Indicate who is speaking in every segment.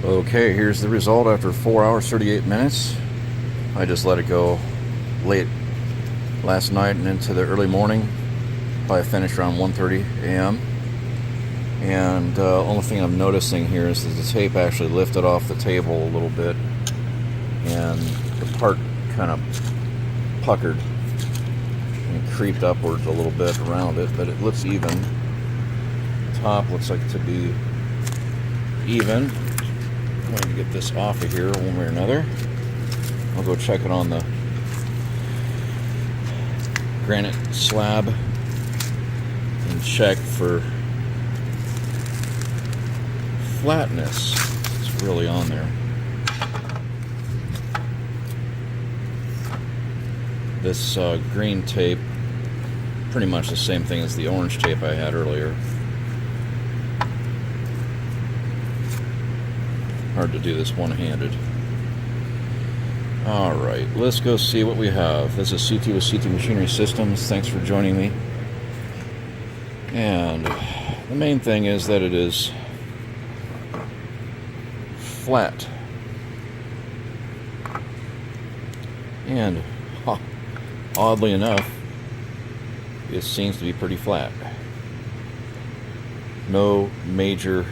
Speaker 1: Okay, here's the result after 4 hours 38 minutes. I just let it go late last night and into the early morning. Probably finished around 1:30 a.m. And only thing I'm noticing here is that the tape actually lifted off the table a little bit, and the part kind of puckered and creeped upwards a little bit around it, but it looks even. Top looks like to be even. I'm going to get this off of here one way or another. I'll go check it on the granite slab and check for flatness. It's really on there. This green tape, pretty much the same thing as the orange tape I had earlier. Hard to do this one-handed. Alright, let's go see what we have. This is CT with CT Machinery Systems. Thanks for joining me. And the main thing is that it is flat. And oddly enough, it seems to be pretty flat. No major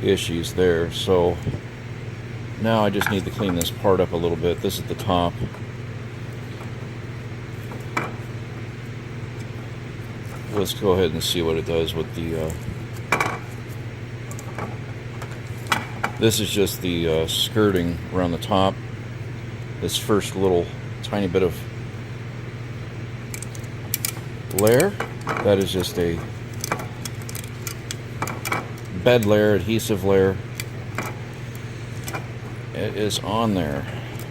Speaker 1: issues there. So now I just need to clean this part up a little bit. This is the top. Let's go ahead and see what it does with the this is just the skirting around the top. This first little tiny bit of layer, that is just a bed layer, adhesive layer. It is on there.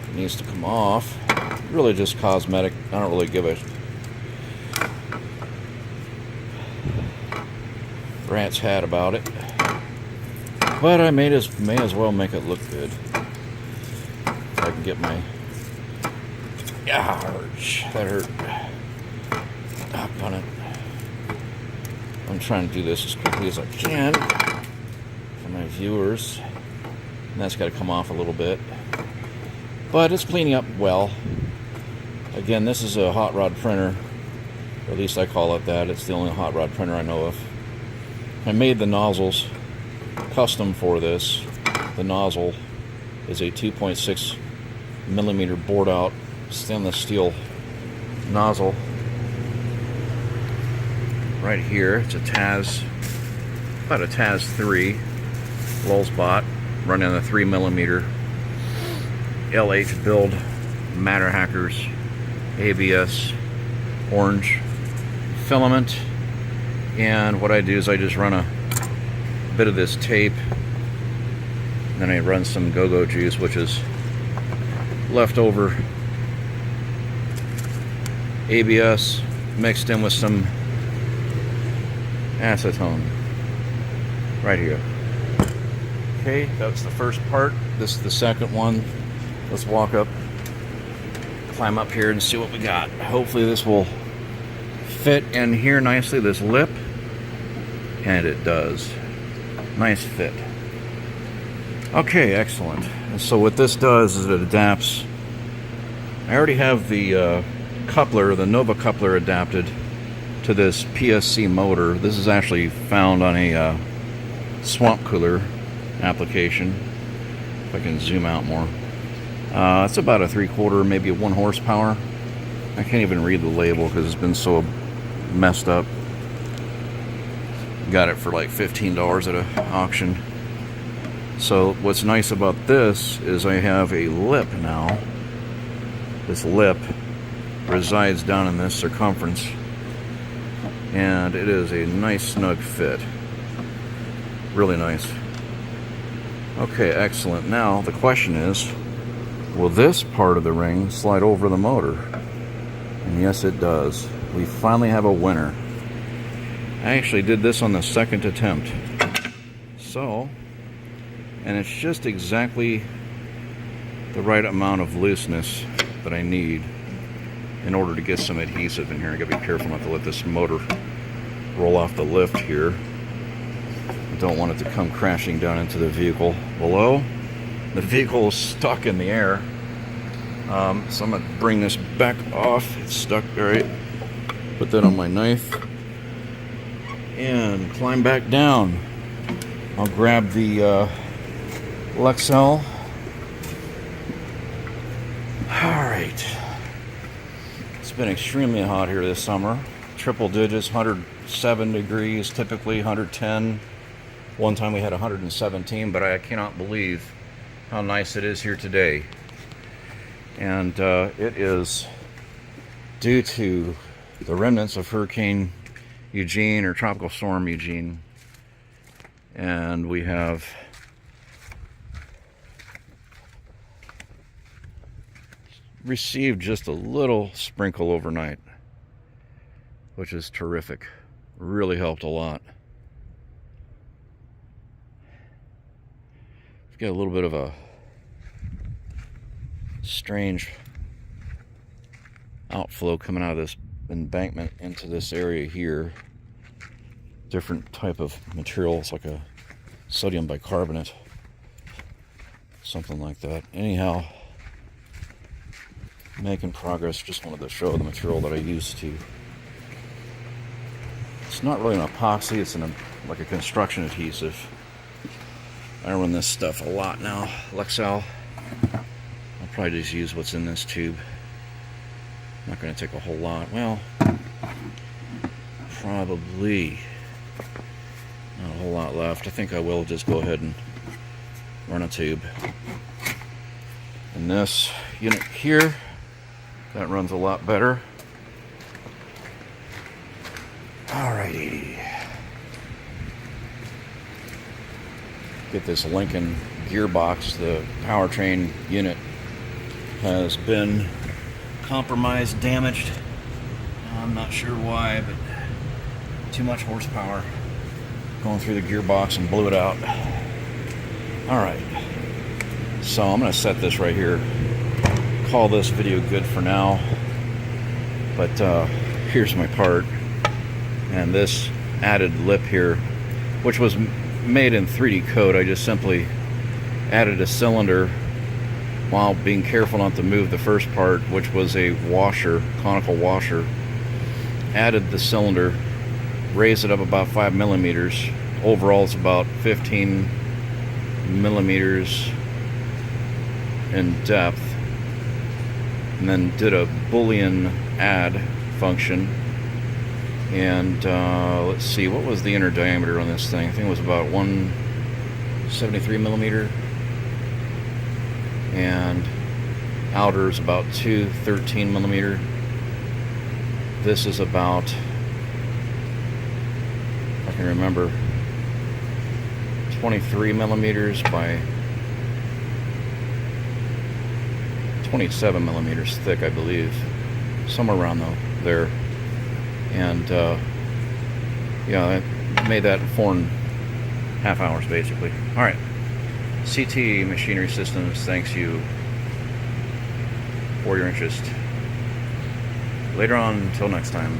Speaker 1: It needs to come off. Really just cosmetic. I don't really give a rat's hat about it. But I may as well make it look good. If I can get my... Ouch, that hurt. Knock on it. I'm trying to do this as quickly as I can for my viewers. And that's got to come off a little bit. But it's cleaning up well. Again, this is a hot rod printer. Or at least I call it that. It's the only hot rod printer I know of. I made the nozzles custom for this. The nozzle is a 2.6 millimeter bored out stainless steel nozzle. Right here, it's a Taz, about a Taz 3 Lulzbot, running on a 3 millimeter LH build Matter Hackers ABS orange filament. And what I do is I just run a bit of this tape, then I run some go-go juice, which is leftover ABS mixed in with some acetone right here. Okay, that's the first part. This is the second one. Let's walk up, climb up here and see what we got. Hopefully this will fit in here nicely, this lip, and it does. Nice fit. Okay, excellent. And so what this does is it adapts. I already have the coupler, the Nova coupler, adapted to this PSC motor. This is actually found on a swamp cooler application. If I can zoom out more. It's about a 3/4, maybe a 1 horsepower. I can't even read the label because it's been so messed up. Got it for like $15 at an auction. So what's nice about this is I have a lip now. This lip resides down in this circumference, and it is a nice snug fit. Really nice. Okay, excellent. Now the question is, will this part of the ring slide over the motor? And yes, it does. We finally have a winner. I actually did this on the second attempt. So, and it's just exactly the right amount of looseness that I need in order to get some adhesive in here. I gotta be careful not to let this motor roll off the lift here. don't want it to come crashing down into the vehicle below. The vehicle is stuck in the air. So I'm going to bring this back off. It's stuck, all right. Put that on my knife and climb back down. I'll grab the Lexel. Alright. It's been extremely hot here this summer. Triple digits, 107 degrees, typically 110. One time we had 117, but I cannot believe how nice it is here today. And it is due to the remnants of Hurricane Eugene, or Tropical Storm Eugene. And we have received just a little sprinkle overnight, which is terrific. Really helped a lot. We've got a little bit of a strange outflow coming out of this embankment into this area here. Different type of material. It's like a sodium bicarbonate, something like that. Anyhow, making progress. Just wanted to show the material that I used to. It's not really an epoxy, it's like a construction adhesive. I run this stuff a lot now. Lexel. I'll probably just use what's in this tube. Not going to take a whole lot. Well, probably not a whole lot left. I think I will just go ahead and run a tube. And this unit here, that runs a lot better. Alrighty. Get this Lincoln gearbox. The powertrain unit has been compromised, damaged. I'm not sure why, but too much horsepower going through the gearbox and blew it out. Alright. So I'm going to set this right here. Call this video good for now. But here's my part. And this added lip here, which was made in 3D Coat, I just simply added a cylinder while being careful not to move the first part, which was a washer, conical washer. Added the cylinder, raised it up about 5 millimeters. Overall it's about 15 millimeters in depth. And then did a Boolean add function. And let's see, what was the inner diameter on this thing? I think it was about 173 millimeter. And outer is about 213 millimeter. This is about, if I can remember, 23 millimeters by 27 millimeters thick, I believe. Somewhere around there. And yeah, I made that in 4.5 hours basically. Alright. CT Machinery Systems thanks you for your interest. Later on, until next time.